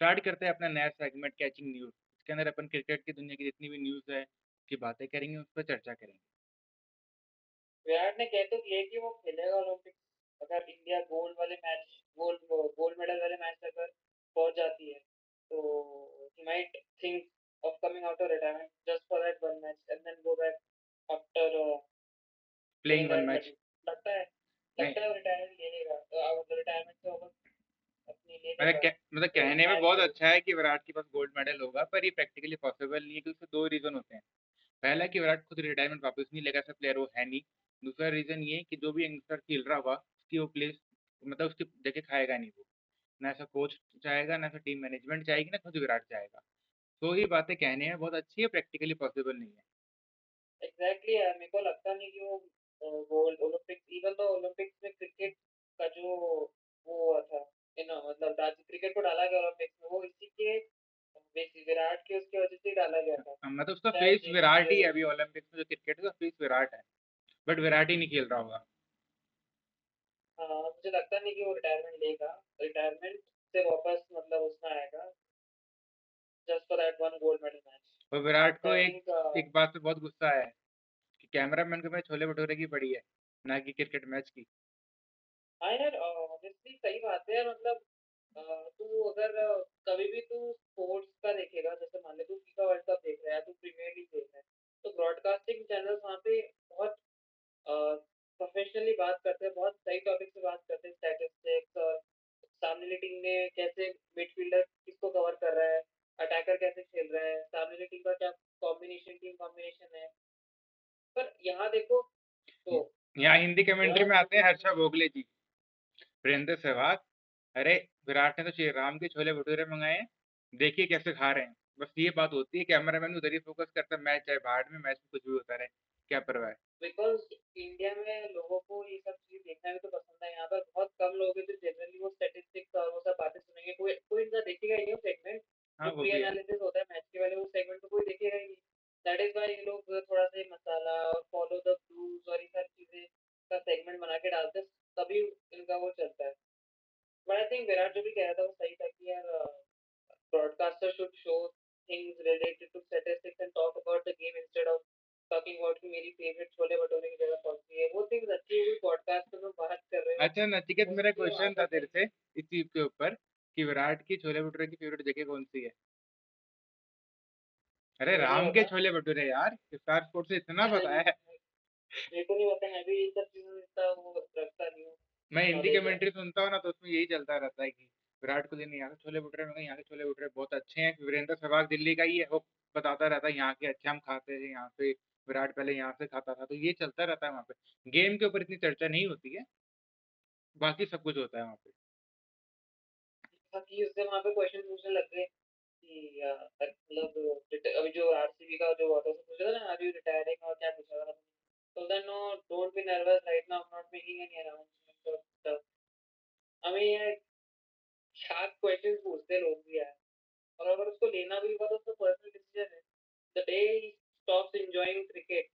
Start करते हैं अपना नया सेगमेंट कैचिंग न्यूज़। इसके अंदर अपन क्रिकेट की दुनिया की जितनी भी न्यूज़ है की बातें करेंगे, उस पर चर्चा करेंगे। विराट ने कह तो किया कि वो खेलेगा ओलंपिक्स अगर इंडिया गोल्ड वाले मैच गोल्ड गोल्ड मेडल वाले मैच अगर पहुंच जाती है तो he might think of coming out of retirement just for that one match and then go back after playing winning one that match. medal. लगता है नहीं, लगता है वो रिटायरमेंट ले लेगा तो अब रिटायरमेंट से वो अपनी ले लेगा मतलब तो कहने में मैच बहुत से अच्छा है कि विराट के पास गोल्ड मेडल होगा, पर ये प्रैक्टिकली पॉसिबल नहीं है, क्योंकि उसके दो रीजन होते हैं। पहला कि विराट खुद रिटायरमेंट वापस नहीं लेगा, ऐसा प्लेयर वो है नहीं। दूसरा रीजन ये कि जो भी यंगस्टर खेल रहा होगा उसकी वो प्लेस, मतलब उसकी जगह खाएगा नहीं वो। ना ऐसा कोच चाहेगा, ना ऐसा टीम मैनेजमेंट चाहेगी, ना खुद विराट चाहेगा। तो ये बातें कहने में बहुत अच्छी है, प्रैक्टिकली पॉसिबल नहीं है। एग्जैक्टली यार मेरे को लगता नहीं कि वो गोल्ड ओलंपिक्स इवन तो ओलंपिक्स में क्रिकेट का जो वो हुआ था मतलब क्रिकेट को डाला गया ओलंपिक्स में वो इसी के विराट के उसकी वजह से ही डाला गया था मतलब उसका शायद फेस विराट ही है अभी ओलंपिक्स में, जो क्रिकेट का फेस विराट है, बट विराट ही नहीं खेल रहा होगा। हाँ मुझे लगता नहीं कि वो रिटायरमेंट लेगा रिटायरमेंट से वापस मतलब उसमें आएगा just for that one gold medal match और विराट को आई एक थिंक एक बात पे बहुत गुस्सा है कि कैमरामैन को मैं छोले भटूरे की पड़ी है, ना कि क्रिकेट मैच की। हाँ यार ऑब्वियसली सही बात है यार मतलब तू अगर कभी भी तू स्पोर्ट्स का देखेगा जैसे मान ले तू फीफा वर्ल्ड कप देख रहा है तू प्रीमियर लीग देख रहा है तो ब्रॉडकास्टिंग चैनल्स वहाँ पे बहुत प्रोफेशनली बात करते हैं बहुत सही टॉपिक से बात करते हैं स्टैटिस्टिक्स और सामने वाली टीम में कैसे मिडफील्डर किसको कवर कर रहा है अटैकर कैसे खेल रहा है सामने वाली टीम का क्या कॉम्बिनेशन टीम कॉम्बिनेशन है पर यहाँ देखो तो यहाँ हिंदी कमेंट्री यहाँ में आते हैं हर्षा भोगले जी, वीरेंद्र सहवाग। अरे, विराट ने तो श्री राम के छोले भटूरे मंगाए हैं, देखिए कैसे खा रहे हैं। बस ये बात होती है, कैमरामैन उधर ही फोकस करता है, मैच चाहे बाहर में, मैच में कुछ भी होता रहे, क्या परवाह है। बिकॉज इंडिया में लोगों को ये सब चीज देखना भी तो पसंद है यहाँ पर बहुत कम लोग हैं जो जनरली वो स्टेटिस्टिक्स और वो सब बातें सुनेंगे कोई कोई इनका देखेगा ही नहीं सेगमेंट हाँ, जो वो प्री भी है। एनालिसिस होता है मैच के पहले वो सेगमेंट तो कोई देखेगा ही नहीं दैट इज वाई ये लोग थोड़ा सा मसाला और फॉलो द ब्लूज और ये सारी चीजें का सेगमेंट बना के डालते हैं तभी इनका वो चलता है बट आई थिंक विराट जो भी कह रहा था वो सही था कि यार broadcasters should show things related to statistics and talk about the game instead of talking about कि मेरी फेवरेट छोले भटूरे की जगह कौन सी है वो थिंग्स अच्छी हुई पॉडकास्ट में बात कर रहे हो अच्छा नचिकेत, मेरा उसके वहां क्वेश्चन था पर तेरे से इस चीज के ऊपर कि विराट की छोले भटूरे की फेवरेट जगह कौन सी है। अरे, मुझे नहीं राम के पता छोले भटूरे यार, स्टार स्पोर्ट्स से इतना पता है। मेरे को नहीं पता मैं भी इन सब चीजों में इतना वो रखता नहीं हूँ मैं हिंदी नॉलेज है कमेंट्री सुनता हूँ ना, तो उसमें यही चलता रहता है कि विराट कोहली ने यहाँ के छोले भटूरे में, यहाँ के छोले भटूरे बहुत अच्छे हैं। वीरेंद्र सहवाग दिल्ली का ही है, वो बताता रहता है यहाँ के अच्छे हम खाते हैं, यहाँ पे विराट पहले यहाँ से खाता था, तो ये चलता रहता है वहाँ पे। गेम के ऊपर इतनी चर्चा नहीं होती है, बाकी सब कुछ होता है वहाँ पे। कि उससे वहां पे क्वेश्चन पूछने लग गए कि मतलब अभी जो आरसीबी का जो वाटर से पूछा था ना आर यू रिटायरिंग और क्या पूछा था तो then no don't be nervous right now I am not making any announcement और स्टफ हमें ये क्या क्वेश्चन पूछते हैं लोग भी यार और अगर उसको लेना भी होगा तो उसका पर्सनल डिसीजन है the day he stops enjoying cricket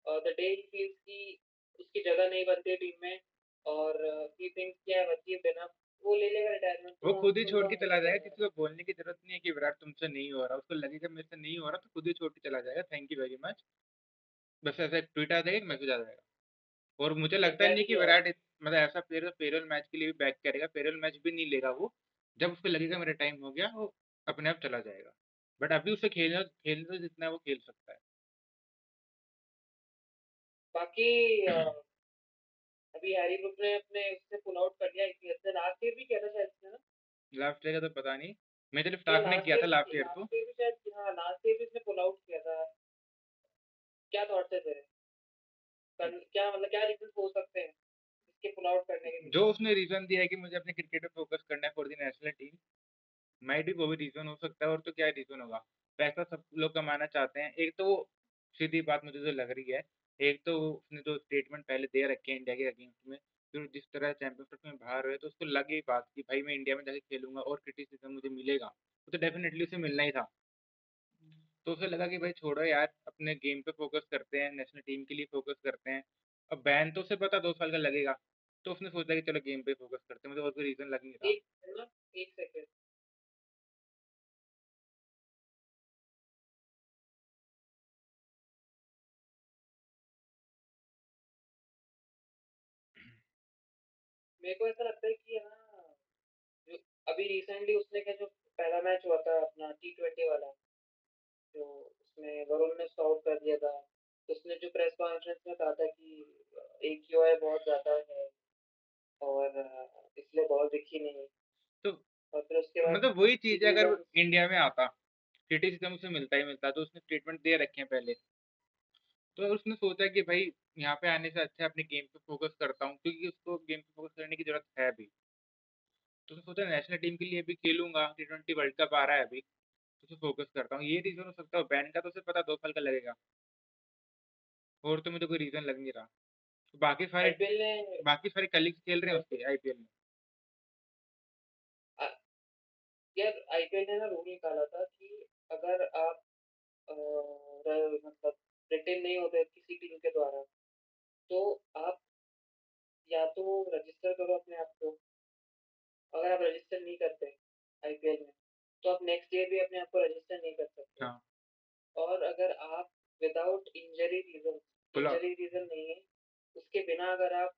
और द डे ही फील्स कि उसकी जगह नहीं बनती टीम में और ही थिंक्स कि आई हैव अचीव्ड इनफ वो ले लेगा रिटायरमेंट तो वो मैं खुद ही उसको छोड़ उनका के चला हमेशा जाएगा, कहूंगा किसी को बोलने की जरूरत नहीं है कि विराट तुमसे नहीं हो रहा, उसको लगेगा मेरे से नहीं हो रहा तो खुद ही छोड़ के चला जाएगा, थैंक यू वेरी मच। बस ऐसा एक ट्वीट आ जाएगा, एक मैसेज आ जाएगा। और मुझे लगता नहीं कि एग्जैक्टली विराट मतलब ऐसा प्लेयर पेरोल मैच के लिए भी बैक करेगा, पेरोल मैच भी नहीं लेगा वो। जब उसको लगेगा मेरा टाइम हो गया, वो अपने आप चला जाएगा। बट अभी उसे खेलना खेलना जितना है वो खेल सकता है। बाकी अभी हैरी ब्रूक ने अपने उससे पुल आउट कर दिया आईपीएल से लास्ट ईयर भी किया था शायद उसने ना लास्ट ईयर का तो पता नहीं, मेजर या स्टार्क ने किया था लास्ट ईयर तो। लास्ट ईयर भी शायद हाँ लास्ट ईयर भी उसने पुल आउट किया था क्या थॉट्स है तेरे क्या मतलब क्या रीजन हो सकते हैं इसके पुल आउट करने के जो पीछे उसने रीजन दिया है कि मुझे अपने क्रिकेट पे फोकस करना है for the national team, might भी वो भी रीजन हो सकता है। और तो क्या रीजन होगा, पैसा सब लोग कमाना चाहते हैं, एक तो वो सीधी बात मुझे जो लग रही है। एक तो उसने जो स्टेटमेंट पहले दे रखे हैं इंडिया के अगेंस्ट में, फिर जिस तरह चैंपियनशिप में बाहर हुए, तो उसको लगी बात कि भाई मैं इंडिया में जाके खेलूंगा और क्रिटिसिज्म मुझे मिलेगा, वो तो डेफिनेटली उसे मिलना ही था। तो उसे लगा कि भाई छोड़ो यार, अपने गेम पे फोकस करते हैं, नेशनल टीम के लिए फोकस करते हैं। अब बैन तो उसे पता 2 साल का लगेगा, तो उसने सोचा कि चलो गेम पे फोकस करते हैं, मुझे और कोई रीजन लग नहीं रहा। एक है ना एक सेकंड मेरे को ऐसा लगता है कि है ना, जो अभी रिसेंटली उसने क्या जो पहला मैच हुआ था अपना T20 वाला, जो उसमें वरुण ने आउट कर दिया था, उसने जो प्रेस कॉन्फ्रेंस में कहा था कि AQI बहुत ज़्यादा है और इसलिए बॉल दिखी नहीं। तो और फिर उसके बाद मतलब वही चीज़ है, अगर वो सिटीजन्स। इंडिया में आता, सिटी सिस्टम उसे मिलता ही मिलता, तो उसने ट्रीटमेंट दे रखे हैं पहले। तो उसने सोचा कि भाई यहाँ पे आने से अच्छा अपने गेम पे फोकस करता हूँ, क्योंकि उसको गेम पे फोकस करने की ज़रूरत है अभी। तो उसने सोचा नेशनल टीम के लिए भी खेलूँगा, T20 वर्ल्ड कप आ रहा है अभी, तो उसे फोकस करता हूँ। ये रीज़न हो सकता है। बैन का तो उसे पता 2 साल का लगेगा, और तो मुझे कोई रीज़न लग नहीं रहा। आईपीएल ने बाकी सारे कलीग्स खेल रहे हैं उसके आईपीएल में। आ- यार आईपीएल ने ना रूल निकाला था कि अगर आप मतलब रिटेन नहीं होते किसी टीम के द्वारा, तो आप या तो रजिस्टर करो अपने आप को। अगर आप रजिस्टर नहीं करते आईपीएल में, तो आप नेक्स्ट ईयर भी अपने आप को रजिस्टर नहीं कर सकते। हाँ, और अगर आप विदाउट पुल इंजरी रीजन नहीं है, उसके बिना अगर आप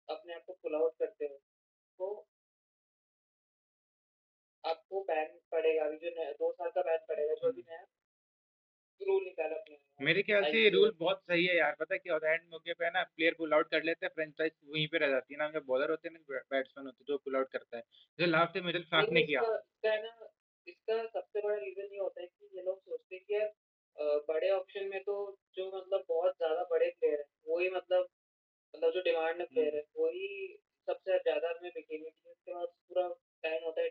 अपने आप को पुल आउट करते हो, तो आपको बैन पड़ेगा। अभी जो 2 साल का बैन पड़ेगा, जो अभी नया रूल निकाला अपने मेरे ख्याल से ये रूल आईसीए। बहुत सही है यार। पता है क्या होता है, एंड मौके पे है ना, प्लेयर पुल आउट कर लेते हैं, फ्रेंचाइज वहीं पे रह जाती है ना। जब बॉलर होते हैं ना, बैट्समैन होते हैं जो पुल आउट करता है, जैसे लास्ट में मिडिल नहीं फाफ नहीं, ने किया। इसका इसका है ना, इसका सबसे बड़ा रीजन ये होता है कि ये लोग सोचते हैं कि यार बड़े ऑप्शन में तो जो मतलब बहुत ज्यादा बड़े प्लेयर है वही मतलब जो डिमांड में प्लेयर है वही सबसे ज्यादा में बिकेंगे। उसके बाद पूरा टाइम होता है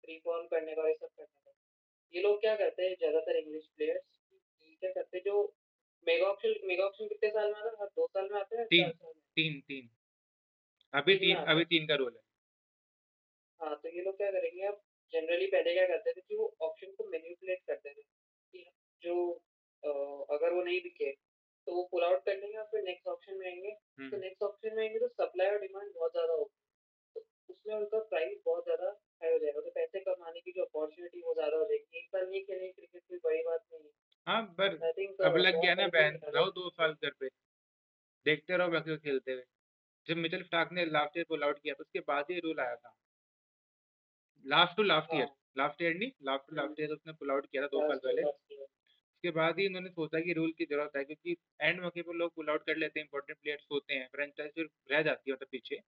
रिफॉर्म करने का, ये सब करने का। ये लोग क्या करते हैं ज्यादातर इंग्लिश प्लेयर्स, क्या करते हैं, जो मेगा ऑप्शन कितने साल में आता है? हर 2 साल में आता है, 4 साल में? तीन तीन तीन में आता अभी है। 3 का रूल है। हाँ, तो ये लोग क्या करेंगे अब? जनरली पहले क्या करते थे कि वो ऑप्शन को मैनिपुलेट करते थे कि जो अगर वो नहीं बिके तो वो पुल आउट कर लेंगे और फिर नेक्स्ट ऑप्शन में आएंगे। तो हम्म। नेक्स्ट ऑप्शन में आएंगे तो सप्लाई और डिमांड बहुत ज़्यादा होगी, तो उसमें उनका प्राइस बहुत ज़्यादा हाई हो जाएगा, तो पैसे कमाने की जो अपॉर्चुनिटी वो ज़्यादा हो जाएगी। एक साल नहीं खेलेंगे क्रिकेट, कोई बड़ी बात नहीं है। हाँ, पर आई थिंक अब लग बहुत गया ना सही रूल बैन, निकाले रहो हैं। 2 साल घर पे, देखते रहो बाकी को खेलते हुए। जब मिचेल स्टार्क ने लास्ट ईयर पुल आउट किया था, उसके बाद ये रूल आया था। हाँ। लास्ट ईयर नहीं, लास्ट ईयर उसने पुल आउट किया था 2 साल लास्ट पहले। Last year. उसके बाद ही उन्होंने सोचा कि रूल की जरूरत है, क्योंकि एंड मौके पर लोग पुल आउट कर लेते हैं, इंपॉर्टेंट प्लेयर्स होते हैं, फ्रेंचाइज फिर रह जाती है मतलब पीछे।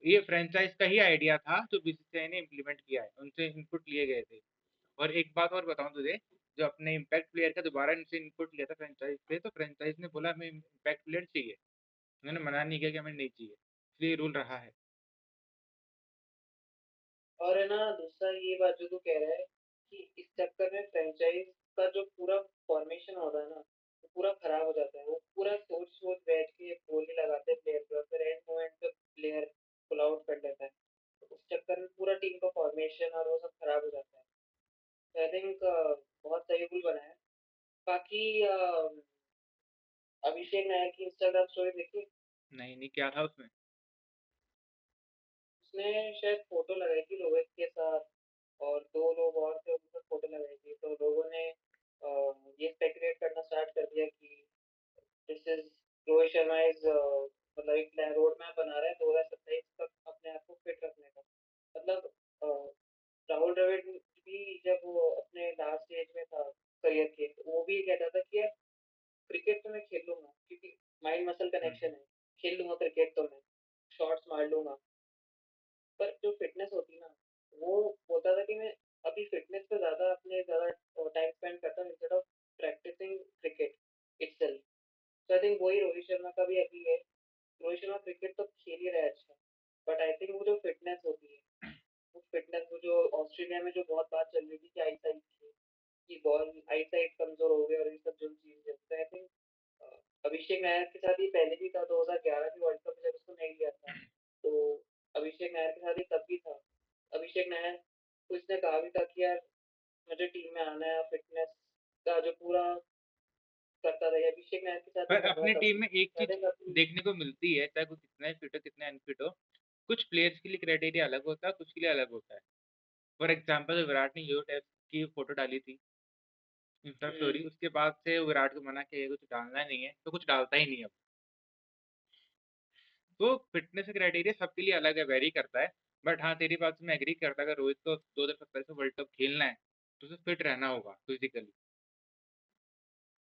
ये फ्रेंचाइज का ही आइडिया था जो बीसीसीआई ने इम्प्लीमेंट किया है, उनसे इनपुट लिए गए थे। और एक बात और बताऊं तुझे, जो अपने इम्पैक्ट प्लेयर का दोबारा इनसे इनपुट लिया था फ्रेंचाइज से, तो फ्रेंचाइज ने बोला हमें इम्पैक्ट प्लेयर चाहिए। उन्होंने मना नहीं किया कि हमें नहीं चाहिए, इसलिए रूल रहा है। और है ना, दूसरा ये बात जो तू कह रहा है कि इस चक्कर में फ्रेंचाइज का जो पूरा फॉर्मेशन होता है ना, वो पूरा खराब हो जाता है। वो पूरा सोच सोच बैठ के बोली लगाते हैं प्लेयर पे, और फिर एंड मोमेंट पे प्लेयर पुल आउट कर लेता है। तो उस चक्कर में पूरा टीम का फॉर्मेशन और वो सब खराब हो जाता है। तो आई थिंक बहुत सही रूल बना है। बाकी अभिषेक नायर की इंस्टाग्राम स्टोरी देखी? नहीं नहीं, क्या था उसमें? उसने शायद फोटो लगाई थी रोहित के साथ, और दो लोग और थे, उनके साथ फोटो लगाई थी। तो लोगों ने ये स्पेकुलेट करना स्टार्ट कर दिया कि this is Rohit Sharma is मतलब एक रोड मैप बना रहा है 2027 तक अपने आप को फिट रखने का। मतलब राहुल द्रविड़ भी जब वो अपने लास्ट स्टेज में था करियर के, तो वो भी ये कहता था कि यार क्रिकेट तो मैं खेल लूंगा क्योंकि माइंड मसल कनेक्शन है, खेल लूंगा क्रिकेट तो मैं शॉट्स मार लूंगा। पर जो फिटनेस होती है ना, वो होता था कि मैं अभी फिटनेस पे ज़्यादा टाइम स्पेंड करता हूँ instead of practising cricket itself. तो आई थिंक वही रोहित शर्मा का भी अभी है। रोहित शर्मा क्रिकेट तो खेल ही रहा है अच्छा, बट आई थिंक वो जो फिटनेस होती है, वो फिटनेस, वो जो ऑस्ट्रेलिया में जो बहुत बात चल रही थी कि आई साइड की बॉल आई साइड कमजोर हो गई और ये सब जो चीज़ है, तो आई थिंक अभिषेक नायर के साथ ही पहले भी था 2011 के वर्ल्ड कप में जब उसको नहीं लिया था। तो अभिषेक नायर के साथ ही तब भी था। अभिषेक नायर को इसने कहा भी था कि यार मुझे टीम में आना है, फिटनेस का जो पूरा करता था। ये अभिषेक नायर के साथ ही पर कर रहा अपनी था टीम अभी। में एक तो आई चीज थिंक अभी। देखने को मिलती है, चाहे कोई कितना ही फिट हो कितना अनफिट हो, कुछ प्लेयर्स के लिए क्राइटेरिया अलग होता है, कुछ के लिए अलग होता है। फॉर एग्जाम्पल विराट ने यूरो टेस्ट की फोटो डाली थी इंस्टा हम्म। स्टोरी, उसके बाद से विराट को मना किया कुछ डालना नहीं है, तो कुछ डालता ही नहीं अब। तो फिटनेस क्राइटेरिया सबके लिए अलग है, वेरी करता है। बट हाँ, तेरी बात से मैं एग्री करता, अगर रोहित को 2027 में वर्ल्ड कप खेलना है तो उसे फिट रहना होगा फिजिकली।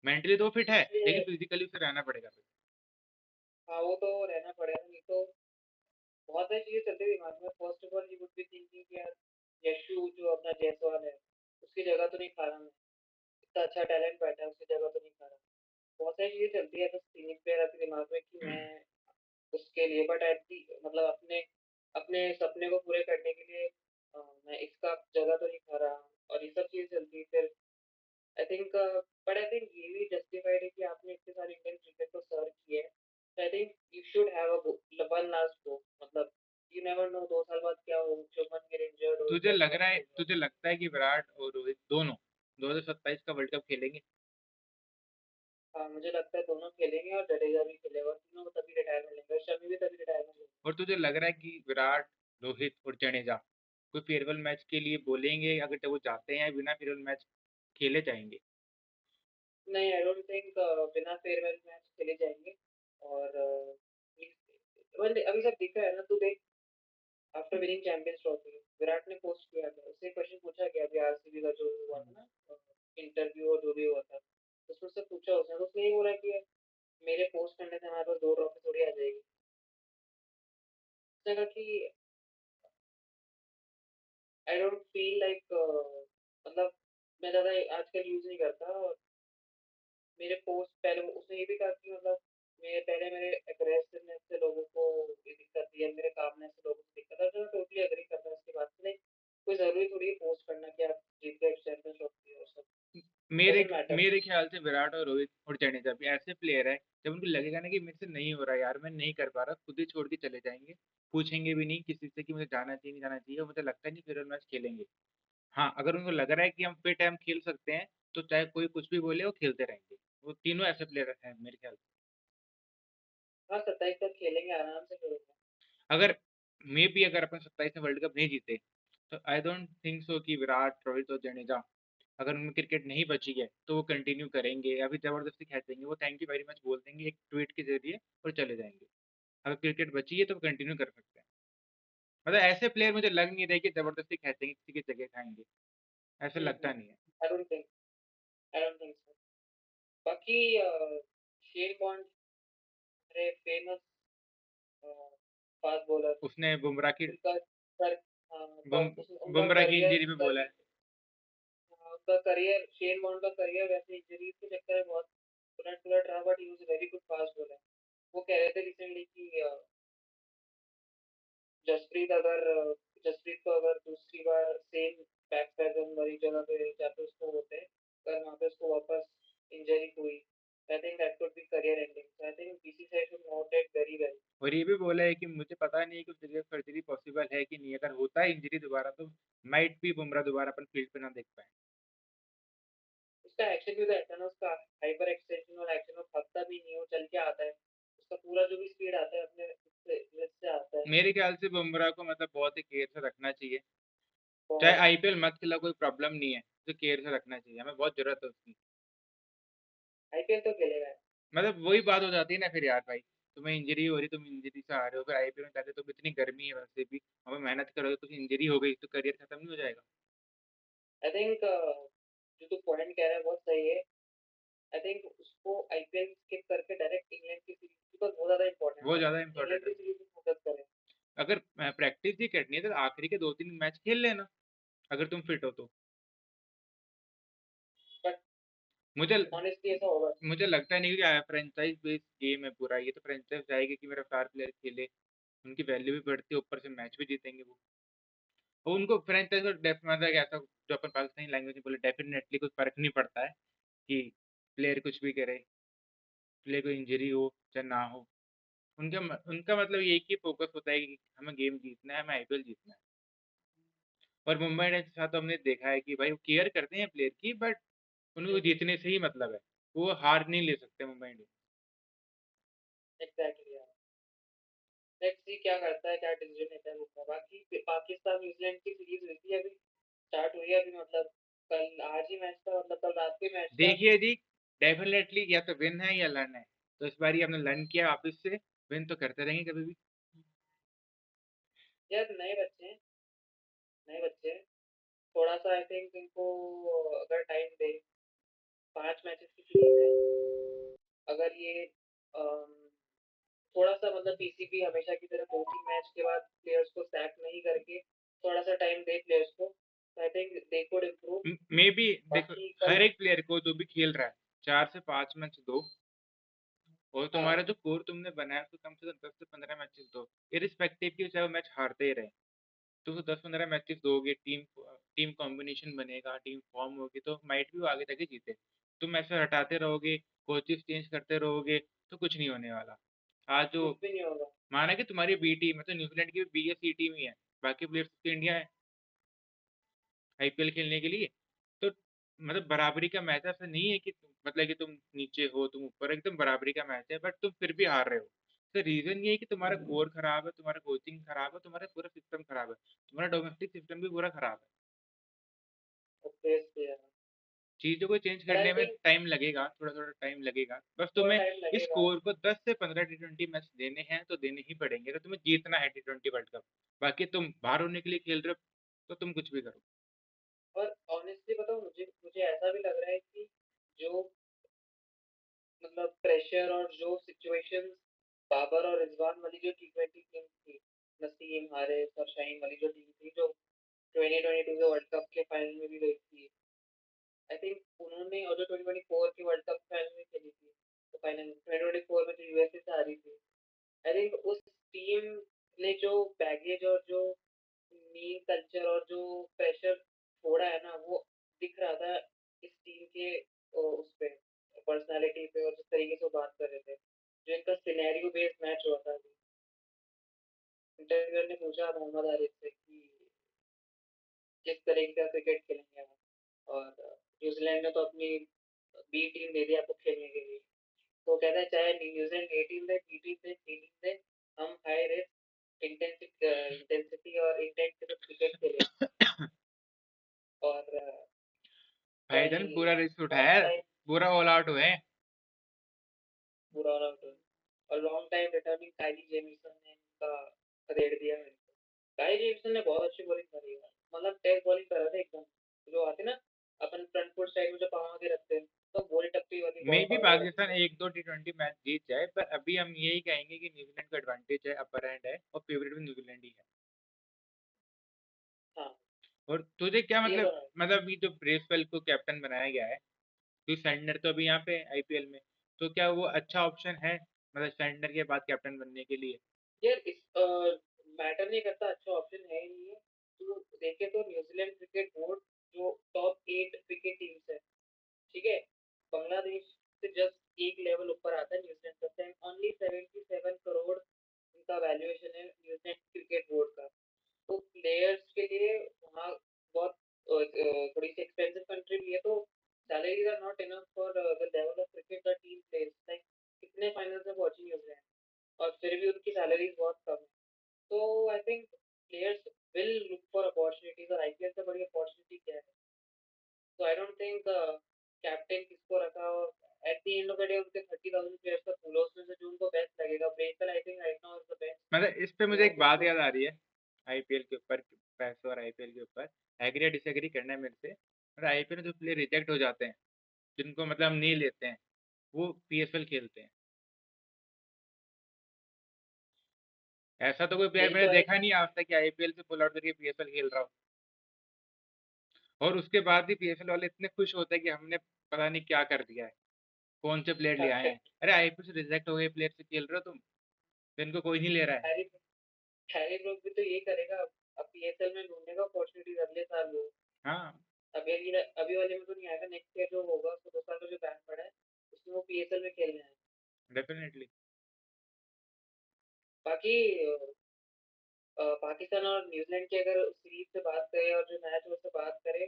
मेंटली तो फिट है, इसलिए लेकिन फिजिकली उसे रहना पड़ेगा। हाँ, वो तो रहना पड़ेगा, नहीं तो बहुत सारी चीजें चलती है दिमाग में। First of all you would be thinking कि यार यशु जो अपना जायसवाल है उसकी जगह तो नहीं खा रहा मैं, इतना अच्छा टैलेंट बैठा है उसकी जगह तो नहीं खा रहा। बहुत सारी चीजें चलती है तो सीनियर प्लेयर आपके दिमाग में कि मैं उसके लिए, बट एट दी मतलब अपने अपने सपने को पूरे करने के लिए मैं इसका जगह तो नहीं खा रहा, और ये सब चीजें चलती है फिर। I think but I think ये भी जस्टिफाइड है कि आपने इतने सारे इंडियन क्रिकेट को सर्व किए हैं, तो I think you should have a one last go. मतलब यू नेवर नो 2 साल बाद क्या हो, शुभमन गिल इंजर्ड हो, जयसवाल खेल रहा हो। तुझे लगता है कि विराट और रोहित दोनों 2027 का वर्ल्ड कप खेलेंगे? हाँ, मुझे लगता है दोनों खेलेंगे और जडेजा भी खेलेगा, और तीनों तभी रिटायरमेंट लेंगे, और शमी भी तभी रिटायरमेंट लेंगे। और तुझे लग रहा है कि विराट, रोहित और जडेजा कोई फेयरवेल मैच के लिए बोलेंगे, अगर जब वो जाते हैं, या बिना फेयरवेल मैच खेले जाएंगे? नहीं, आई डोंट थिंक बिना फेयरवेल मैच खेले जाएंगे। और अभी सब दिख रहा है ना, तू देख। After winning champions trophy Virat ने पोस्ट किया था, उससे क्वेश्चन पूछा गया अभी आरसीबी का जो हुआ था ना इंटरव्यू, और जो भी हुआ था उसमें से पूछा उसने, तो उसने यही बोला कि मेरे पोस्ट करने से हमारे पास 2 ट्रॉफी थोड़ी आ जाएगी। उसने कहा कि आई डोंट फील लाइक, मतलब मैं ज़्यादा आजकल यूज नहीं करता, और मेरे पोस्ट पहले उसने ये भी कहा कि मतलब मेरे अग्रेसिवनेस से लोगों को ये दिक्कत दी है, मेरे कामनेस से लोगों को दिक्कत है, तो मैं टोटली एग्री करता हूँ इसकी बात से। नहीं, कोई ज़रूरी थोड़ी है पोस्ट करना कि आप जीत गए चैंपियंस ट्रॉफी और सब, मेरे डजंट मैटर। मेरे ख्याल से विराट और रोहित और जडेजा भी ऐसे प्लेयर है, जब उनको लगेगा ना कि मेरे से नहीं हो रहा यार, मैं नहीं कर पा रहा, खुद ही छोड़ के चले जाएंगे। पूछेंगे भी नहीं किसी से कि मुझे जाना चाहिए नहीं जाना चाहिए, और मुझे लगता है नहीं फेयरवेल मैच खेलेंगे। हाँ, अगर उनको लग रहा है कि हम फिट है, हम खेल सकते हैं, तो चाहे कोई कुछ भी बोले, वो खेलते रहेंगे। वो तीनों ऐसे प्लेयर हैं मेरे ख्याल से। हाँ, 27 तक खेलेंगे, आराम से खेलेंगे। अगर मे बी अगर अपन 27 में वर्ल्ड कप नहीं जीते, तो आई डोंट थिंक सो कि विराट, रोहित और जडेजा, अगर उनमें क्रिकेट नहीं बची है तो वो कंटिन्यू करेंगे, अभी जबरदस्ती खेचेंगे, वो थैंक यू वेरी मच बोल देंगे एक ट्वीट के जरिए और चले जाएंगे। अगर क्रिकेट बची है तो कंटिन्यू कर सकते हैं। मतलब ऐसे प्लेयर मुझे लग नहीं रहे कि जबरदस्ती खेचेंगे, किसी की जगह खाएंगे, ऐसा लगता नहीं है। I don't think, I don't think so. बाकी शेन बॉन्ड, अरे फेमस फास्ट बॉलर, उसने बुमराह की उनका कर, हाँ, बुम, उनका बुमराह की करियर इंजरी पे बोला है। उनका करियर, शेन बॉन्ड का करियर वैसे इंजरीज के चक्कर में बहुत उलट पुलट रहा, but he was very good fast bowler. वो कह रहे थे रिसेंटली कि जसप्रीत अगर जसप्रीत को अगर दूसरी बार सेम बैक पैटर्न वाली जगह पे जाके उसको होते, अगर वहाँ पे उसको वापस इंजरी हुई, आई think that could be career ending. I think BCCI should note it very well. और ये भी बोला है कि मुझे पता नहीं है कि उस जगह सर्जरी पॉसिबल है कि नहीं, अगर होता है इंजरी दोबारा तो माइट भी बुमराह दोबारा अपन फील्ड पे ना देख पाए। उसका एक्शन भी तो ऐसा ना, उसका हाइपर एक्सटेंशन वाला एक्शन, वो थकता भी नहीं, वो चल के आता है, उसका पूरा जो भी स्पीड आता है अपने से आता है। मेरे ख्याल से बुमराह को मतलब बहुत ही केयर से रखना चाहिए। चाहे बहुत। आईपीएल मत खिला, कोई प्रॉब्लम नहीं है, तो केयर से रखना चाहिए, हमें बहुत जरूरत है उसकी। आईपीएल तो खेलेगा। मतलब वही बात हो जाती है ना फिर यार भाई, तुम्हें इंजरी हो रही, तुम इंजरी से आ रहे हो, फिर आईपीएल में जाते तो इतनी गर्मी है वैसे भी, हमें मेहनत करोगे, कुछ इंजरी हो गई तो करियर खत्म नहीं हो जाएगा? आई थिंक जो तू पॉइंट कह रहा है बहुत सही है। आई थिंक उसको आईपीएल स्किप करके डायरेक्ट इंग्लैंड की सीरीज, बिकॉज बहुत ज्यादा इंपॉर्टेंट वो है, ज्यादा इंग्लैंड इंपॉर्टेंट है। की सीरीज में फोकस करें। अगर प्रैक्टिस ही करनी है तो आखिरी के 2-3 मैच खेल लेना, अगर तुम फिट हो तो। बट मुझे ऑनेस्टली ऐसा होगा। मुझे लगता नहीं कि फ्रेंचाइज बेस्ड गेम है पूरा, ये तो फ्रेंचाइज चाहेगी कि मेरा स्टार प्लेयर खेले, उनकी वैल्यू भी बढ़ती है, ऊपर से मैच भी जीतेंगे वो। और उनको फ्रेंचाइज को मतलब ऐसा, जो अपन पाकिस्तानी लैंग्वेज में बोले, डेफिनेटली कुछ फर्क नहीं पड़ता है कि प्लेयर कुछ भी करे, प्लेयर को इंजरी हो चाहे ना हो, उनका मतलब ये कि फोकस होता है कि हमें गेम जीतना है, हमें आईपीएल जीतना है। और मुंबई इंडियंस के साथ तो हमने देखा है कि भाई वो केयर करते हैं प्लेयर की, बट उनको जीतने से ही मतलब है, वो हार नहीं ले सकते मुंबई इंडियंस। एग्जैक्टली यार, लेट्स सी क्या करता है, क्या डिसीजन लेता है उनका। बाकी पाकिस्तान न्यूजीलैंड की सीरीज हुई थी अभी, स्टार्ट हुई है अभी, मतलब कल आज ही मैच था, मतलब कल रात को मैच था। देखिए जी, डेफिनेटली या तो विन है या लर्न है, तो इस बार ही हमने लर्न किया वापस से, विन तो करते रहेंगे कभी भी। यार नए बच्चे हैं, थोड़ा-सा आई थिंक इनको अगर टाइम दें, 5 मैचेस की सीरीज़ है, अगर ये अम, थोड़ा-सा मतलब पीसीबी हमेशा की तरह 2-3 मैच के बाद प्लेयर्स को सैक नहीं करके थोड़ा-सा टाइम दे प्लेयर्स को, तो I think they could improve. May be देखो, बाकी कल हर एक प्लेयर को जो भी खेल रहा है 4 से 5 मैच दो, और तुम्हारा हाँ, जो कोर तुमने बनाया उसको कम से कम 10 से 15 मैचेस दो, इरिस्पेक्टिव की चाहे वो मैच हारते ही रहे। तो 10-15 मैचेस दोगे, टीम टीम कॉम्बिनेशन बनेगा, टीम फॉर्म होगी, तो माइट भी वो आगे तक ही जीते। तुम ऐसे हटाते रहोगे, कोचेस चेंज करते रहोगे, तो कुछ नहीं होने वाला। आज जो कुछ भी नहीं होगा। माना कि तुम्हारी बी टीम है, तो न्यूजीलैंड की भी बी या सी टीम ही है, बाकी प्लेयर्स तो इंडिया है आईपीएल खेलने के लिए। तो मतलब बराबरी का मैच है, ऐसा नहीं है कि मतलब कि तुम नीचे हो तुम ऊपर, एकदम बराबरी का मैच है, बट तुम फिर भी हार रहे हो। तो रीजन ये है कि तुम्हारा कोर खराब है, तुम्हारा कोचिंग खराब है, तुम्हारा पूरा सिस्टम खराब है, तुम्हारा डोमेस्टिक सिस्टम भी पूरा खराब है। ऑब्वियसली यार, चीजों को चेंज बट आई करने में थिंक टाइम लगेगा, थोड़ा थोड़ा टाइम लगेगा, बस थोड़ा तुम्हें टाइम इस लगेगा। स्कोर को 10 से 15 टी20 मैच देने हैं तो देने ही पड़ेंगे, तो तुम्हें जीतना है टी20 वर्ल्ड कप। बाकी तुम बाहर होने के लिए खेल रहे हो, तो तुम कुछ भी करो। और ऑनेस्टली बताऊँ, मुझे मुझे ऐसा भी लग रहा है कि जो मतलब प्रेशर और जो सिचुएशंस बाबर और रिजवान वाली जो टी20 टीम थी, नसीम हारिस और शाहीन वाली जो टीम थी, जो 2022 के वर्ल्ड कप के फाइनल में भी गई थी, आई थिंक उन्होंने, और जो 2024 के वर्ल्ड कप फाइनल में खेली थी, तो फाइनल 2024 में तो यूएसए से हारी थी। आई थिंक उस टीम ने जो बैगेज और जो मीन कल्चर और जो प्रेशर छोड़ा है ना, वो दिख रहा था इस टीम के उस पे पर्सनालिटी पे, और जिस तरीके से वो बात कर रहे थे, जो इनका सिनेरियो बेस्ड मैच हुआ था अभी। इंटरव्यूअर ने पूछा मोहम्मद आरिफ से कि किस तरीके का क्रिकेट खेलेंगे आप, और न्यूजीलैंड ने तो अपनी बी टीम दे दी आपको खेलने के लिए। तो वो कहता है चाहे न्यूजीलैंड ए टीम दे, बी टीम दे, सी टीम दे, हम हाई रिस्क इंटेंसिटी और इंटेंट के साथ क्रिकेट खेलेंगे। और भाईजान कल पूरा रिस्क लॉन्ग उठाया, टाइम पूरा ऑल आउट हुए। पूरा ऑल आउट, और long time returning Kyle Jamieson ने इनका रेड दिया मेरे को। काइली जेमिसन ने बहुत अच्छी बॉलिंग करी है, मतलब टेस्ट बॉलिंग कर रहे थे एकदम, जो आती ना अपन फ्रंट फुट साइड में जो पाँव आगे रखते हैं, तो बोली टप्पी वाली मे बॉल भी पकड़ के रखी पाकिस्तान है। एक दो टी20 मैच जीत जाए, पर अभी हम यही कहेंगे कि न्यूजीलैंड का एडवांटेज है, अपर हैंड है, और फेवरेट भी न्यूजीलैंड ही है। हाँ, और तुझे क्या ये तो है। मतलब ये जो ब्रेसवेल को कैप्टन बनाया गया है, तो सैंडनर तो अभी यहाँ पे आईपीएल में, तो क्या वो अच्छा ऑप्शन है मतलब सैंडनर के बाद कैप्टन बनने के लिए? यार इस मैटर नहीं करता, अच्छा ऑप्शन है ही नहीं है। तो देखे तो न्यूजीलैंड क्रिकेट बोर्ड जो टॉप 8 क्रिकेट टीम्स है, ठीक है, बांग्लादेश से जस्ट एक लेवल ऊपर आता है न्यूजीलैंड का, ओनली 77 करोड़ उनका वैल्यूएशन है न्यूजीलैंड क्रिकेट बोर्ड का। तो प्लेयर्स के लिए वहाँ बहुत थोड़ी सी एक्सपेंसिव कंट्री भी है, तो salaries are not enough for the level of cricket the team plays, like कितने फाइनल्स में पहुंची न्यूजीलैंड, और फिर भी उनकी सैलरीज बहुत कम है। तो I think players will look for opportunities, और आईपीएल से बड़ी अपॉर्चुनिटी क्या है? तो आई डोंट थिंक कैप्टन किसको रखा, और at the end of the day उनके 30,000 प्लेयर्स का पूल है, उसमें से जो उनको बेस्ट लगेगा, brachial I think right now is the best मतलब इस पे मुझे जो एक बात उनको। याद आ रही है, आईपीएल के ऊपर, पैसों और आईपीएल के ऊपर एग्री या डिसएग्री करना है मेरे से, मतलब आईपीएल में जो प्लेयर रिजेक्ट हो जाते हैं, जिनको मतलब हम नहीं लेते हैं, वो पीएसएल खेलते हैं। ऐसा तो कोई प्लेयर यही मैंने तो है देखा नहीं आज तक कि आईपीएल से पुल आउट करके पीएसएल खेल रहा हो, और उसके बाद भी पीएसएल वाले इतने खुश होते हैं कि हमने पता नहीं क्या कर दिया है, कौन से प्लेयर ले आए हैं। अरे आईपीएल से रिजेक्ट हो गए प्लेयर से खेल रहे हो तुम, तो इनको कोई नहीं ले रहा है। हैरी हैरी ब्रूक भी तो यही करेगा अब पीएसएल में ढूंढेगा अपॉर्चुनिटीज अगले साल वो। हाँ, अभी अभी वाले में तो नहीं आएगा, नेक्स्ट ईयर जो होगा उसको 2 साल का जो बैन पड़ा है, उसमें वो पीएसएल में खेलने हैं। डेफिनेटली। बाकी पाकिस्तान और न्यूजीलैंड की अगर सीरीज से बात करें और जो मैच उससे बात करें,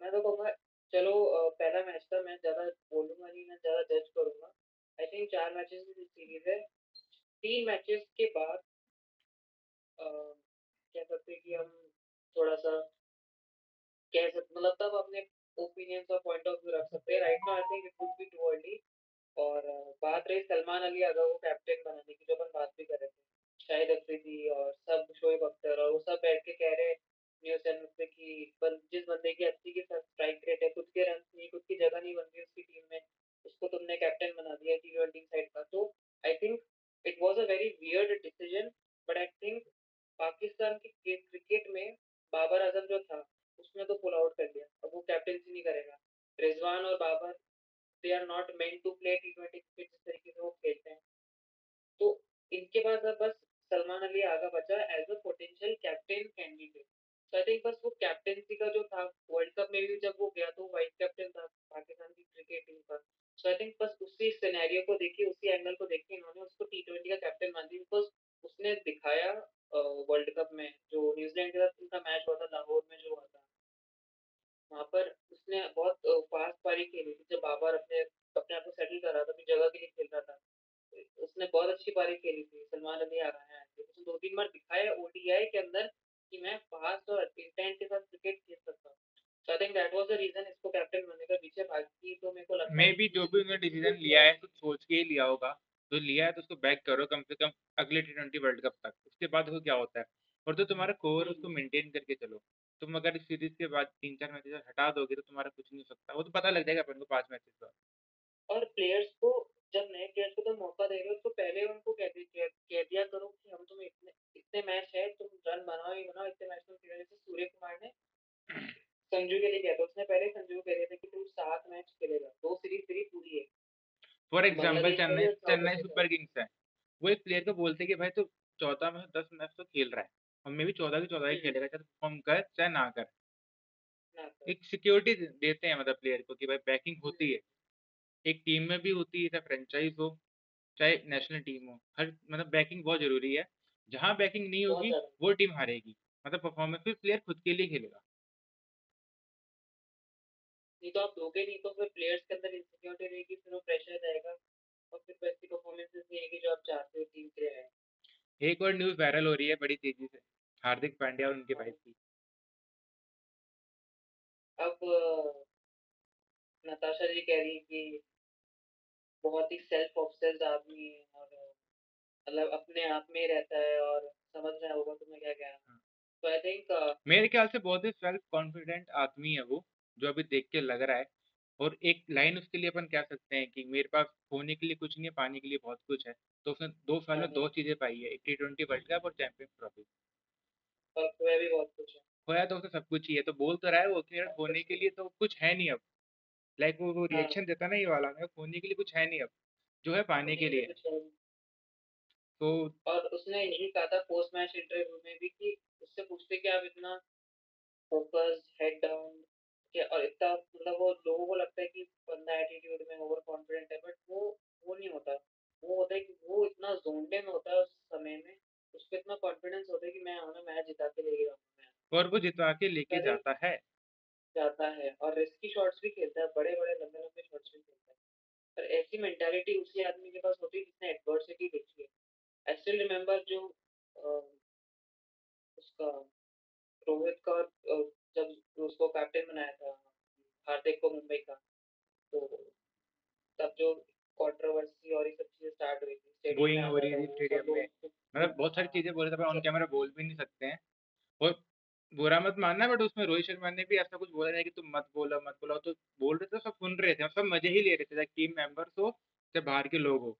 मैं तो कहूँगा चलो, पहला मैच था, मैं ज़्यादा बोलूँगा नहीं, मैं ज़्यादा जज करूँगा। आई थिंक 4 मैचेस की सीरीज है, 3 मैचेस के बाद कह सकते हैं कि हम थोड़ा सा कह सकते, मतलब तब अपने ओपिनियंस और पॉइंट ऑफ व्यू रख सकते हैं। Right now I think it would be too early. और बात रही सलमान अली अगर वो कैप्टन बनाने की, जो अपन बात भी कर रहे थे, शाहिद अफरीदी और सब शोएब अख्तर और वो सब बैठ के कह रहे हैं न्यूज़ चैनल पे कि जिस बंदे की 80 के साथ स्ट्राइक रेट है, खुद के रन नहीं, खुद की जगह नहीं बन रही उसकी टीम में, उसको तुमने कैप्टन बना दिया T20 साइड का। तो I think it was a very weird decision, but I think Pakistan की क्रिकेट में बाबर आजम जो था उसने तो पुल आउट कर दिया, अब वो कैप्टनसी नहीं करेगा। रिजवान और Babar, they are not meant to play T20 cricket जिस तरीके से वो खेलते हैं। तो इनके पास अब बस सलमान अली आगा बचा as a potential captain candidate. तो आई थिंक बस वो कैप्टेंसी का जो था वर्ल्ड कप में भी जब वो गया तो वाइस कैप्टन था पाकिस्तान की क्रिकेट टीम का। सो आई थिंक बस उसी सिनेरियो को देखिए, उसी एंगल को देखिए इन्होंने उसको T20 का कैप्टन मान दिया, बिकॉज उसने दिखाया वर्ल्ड कप में जो न्यूजीलैंड के साथ उनका मैच हुआ था लाहौर में जो हुआ था, वहाँ पर उसने बहुत फास्ट पारी खेली थी जब बाबर अपने अपने आप को सेटल कर रहा था, अपनी जगह के लिए खेल रहा था। उसने बहुत अच्छी पारी खेली थी। सलमान अली आ रहा है, उसने 2-3 बार दिखाया ओडीआई के अंदर कि मैं फास्ट और इंटेंट के साथ क्रिकेट खेल सकता हूँ। So I think that was the reason इसको कैप्टन बनने का पीछे। बाकी तो मेरे को लगता मे है भी कि जो भी उन्होंने डिसीजन लिया है तो सोच के ही लिया होगा। तो लिया है तो उसको बैक करो कम से कम अगले T20 वर्ल्ड कप तक, उसके बाद देखो क्या होता है। और जो तुम्हारा कोर उसको मेंटेन करके चलो। तुम अगर इस सीरीज के बाद 3-4 मैचेस हटा दोगे तो तुम्हारा कुछ नहीं हो सकता, वो तो पता लग जाएगा अपन को 5 मैचेस बाद। और प्लेयर्स को, जब नए प्लेयर्स को तुम मौका दे रहे हो तो पहले उनको कह दिया करो कि हम तुम्हें इतने इतने मैच है, तुम रन बनाओ ही बनाओ, इतने मैच में खेलो। जैसे सूर्य कुमार ने संजू के लिए किया था, उसने पहले संजू को कह दिया था कि तुम 7 मैच खेलेगा, 2 सीरीज तेरी पूरी है। फॉर एग्जाम्पल बांग्लादेश में भी चेन्नई और south Chennai Africa super Kings है। वो एक प्लेयर को बोलते हैं कि भाई तू 14 में 10 मैच तो खेल रहा है, और मैं भी 14 की 14 ही में। खेलेगा, चाहे परफॉर्म कर चाहे ना कर। ना तो। एक सिक्योरिटी देते हैं मतलब प्लेयर को कि भाई बैकिंग होती हम्म, है। एक टीम में भी होती है, चाहे फ्रेंचाइज हो चाहे नेशनल टीम हो, हर मतलब बैकिंग बहुत जरूरी है। जहां बैकिंग नहीं बहुत होगी ज्यादा। वो टीम हारेगी। मतलब परफॉर्मेंस फिर प्लेयर खुद के लिए खेलेगा। नहीं तो आप दोगे नहीं तो फिर प्लेयर्स के अंदर इनसिक्योरिटी रहेगी, फिर वो प्रेशर रहेगा और फिर वैसी परफॉर्मेंसेस नहीं आएगी जो आप चाहते हो टीम के लिए आए। एक और न्यूज वायरल हो रही है बड़ी तेजी से, हार्दिक पांड्या और उनके हाँ। वाइफ की। अब नताशा जी कह रही है कि बहुत ही सेल्फ ऑब्सेस्ड आदमी है और मतलब अपने आप में ही रहता है और समझ रहा होगा तुम्हें क्या कहना। तो आई थिंक मेरे ख्याल से बहुत ही सेल्फ कॉन्फिडेंट आदमी है वो, जो अभी देख के लग रहा है। और एक लाइन उसके लिए अपन कह सकते हैं कि मेरे पास खोने के लिए कुछ नहीं है, पाने के लिए बहुत कुछ है। तो उसने 2 साल हाँ में हाँ, 2 चीजें पाई है, एक T20 वर्ल्ड कप और चैंपियंस ट्रॉफी। और खोया भी बहुत कुछ है। खोया तो उसे सब कुछ ही है, तो बोल तो रहा है वो कि यार सब खोने कुछ के है। लिए तो कुछ है नहीं अब। लाइक वो हाँ, रिएक्शन देता ना ये वाला, मैं खोने के लिए कुछ है नहीं अब, जो है पाने खोने के के लिए लिए। कुछ है नहीं। तो और उसने यही कहा था पोस्ट मैच इंटरव्यू में भी कि उससे पूछते कि आप इतना फोकस, हेड डाउन क्या, और इतना मतलब वो लोगों को लगता है कि बंदा एटीट्यूड में ओवर कॉन्फिडेंट है, बट वो नहीं होता। वो होता है कि वो इतना जोनडे में होता है उस समय में, उसको इतना कॉन्फिडेंस होता है कि मैं हमें मैच जिता के लेके जाऊंगा मैं। और वो जितवा के लेके पहले जाता है। जाता है और रिस्की शॉट्स भी खेलता है, बड़े बड़े लंबे लंबे शॉट्स भी खेलता है। पर ऐसी मेंटालिटी उसी आदमी के पास होती है जिसने एडवर्सिटी देखी है। आई स्टिल रिमेम्बर जो उसका रोहित का जब उसको कैप्टन बनाया था हार्दिक को मुंबई का, तो तब जो कंट्रोवर्सी और ये सब चीजें स्टार्ट हुई थी, स्टेडियम में बोइंग आ हो गया रही था थी वो, सब स्टेडियम में, लोग मतलब बहुत सारी हाँ, चीजें बोल रहे थे, पर ऑन सब कैमरा बोल भी नहीं सकते हैं। और बुरा मत मानना, बट उसमें रोहित शर्मा ने भी ऐसा कुछ बोला नहीं कि तुम मत बोलो मत बोलो, तो बोल रहे थे, सब सुन रहे थे और सब मजे ही ले रहे थे, चाहे टीम मेंबर्स हो चाहे बाहर के लोग हो।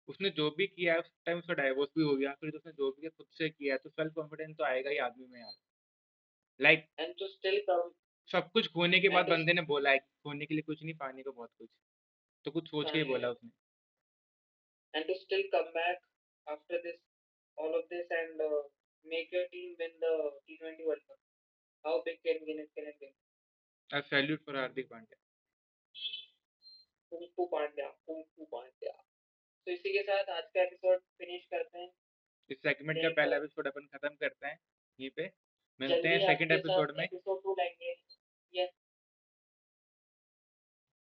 उसने जो भी किया है उस टाइम उसका डाइवोर्स भी हो गया, फिर उसने जो भी किया खुद से किया है, तो सेल्फ कॉन्फिडेंस तो आएगा ही आदमी में यार। Like and to still come सब कुछ खोने के एंड बाद टू बंदे ने बोला है कि खोने के लिए कुछ नहीं, पाने को बहुत कुछ। तो कुछ सोच के ही बोला उसने। and to still come back after this, all of this, and make your team win the T20 World Cup. How big can it be? I salute for Hardik Pandya. Kung fu Pandya, kung fu Pandya. तो इसी के साथ आज का एपिसोड फिनिश करते हैं। इस segment का एक पहला एपिसोड अपन खत्म करते हैं यहीं पे। मिलते हैं जल्दी सेकंड आपके एपिसोड साथ में। एपिसोड 2 लाएंगे। यस,